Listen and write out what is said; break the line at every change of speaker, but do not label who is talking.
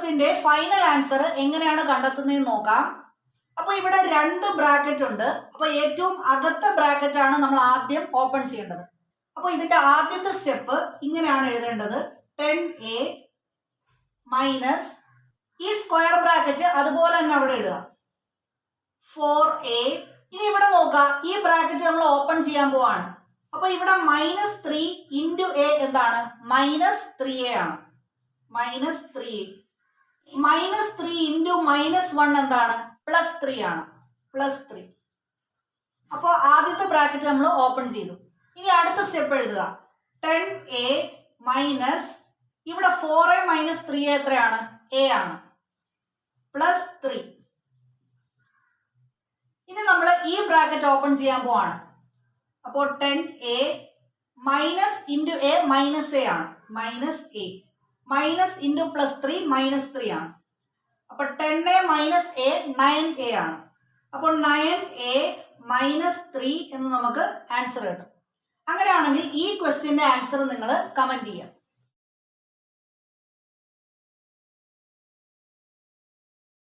ക്വസ്റ്റ്യന്റെ final answer എങ്ങനെയാണ് കണ്ടെത്തുന്നതെന്ന് നോക്കാം. അപ്പോൾ ഇവിടെ 2 ബ്രാക്കറ്റ് ഉണ്ട്. അപ്പോൾ ഏറ്റവും അകത്തെ ബ്രാക്കറ്റ് ആണ് നമ്മൾ ആദ്യം ഓപ്പൺ ചെയ്യേണ്ടത്. അപ്പോൾ ഇതിന്റെ ആദ്യത്തെ സ്റ്റെപ്പ് ഇങ്ങനെയാണ് എഴുതേണ്ടത്. 10a മൈനസ് ഈ സ്ക്വയർ ബ്രാക്കറ്റ് അതുപോലെ തന്നെ അവിടെ ഇടുക. 4a. ഇനി ഇവിടെ നോക്കുക, ഈ ബ്രാക്കറ്റ് നമ്മൾ ഓപ്പൺ ചെയ്യാൻ പോവാണ്. അപ്പൊ ഇവിടെ -3 ഇൻറ്റു എ എന്താണ്? -3a ആണ്. -3. -3 ഇൻറ്റു -1 എന്താണ്? +3 ആണ്. +3. അപ്പോൾ ആദ്യത്തെ ബ്രാക്കറ്റ് നമ്മൾ ഓപ്പൺ ചെയ്തു. ഇനി അടുത്ത സ്റ്റെപ്പ് എഴുതുക. 10a മൈനസ് ഇവിടെ 4a - 3a എത്രയാണ്? a ആണ്. +3. ഇനി നമ്മൾ ഈ ബ്രാക്കറ്റ് ഓപ്പൺ ചെയ്യാൻ പോവാണ്. അപ്പോൾ 10a minus into A -a ആണ്. -a. മൈനസ് ഇൻറ്റു +3 -3 ആണ്. അപ്പൊ 10a മൈനസ് a 9a ആണ്. അപ്പോൾ 9a -3 എന്ന് നമുക്ക് ആൻസർ കിട്ടും. അങ്ങനെയാണെങ്കിൽ ഈ ക്വസ്റ്റ്യന്റെ ആൻസർ നിങ്ങൾ കമന്റ് ചെയ്യാം.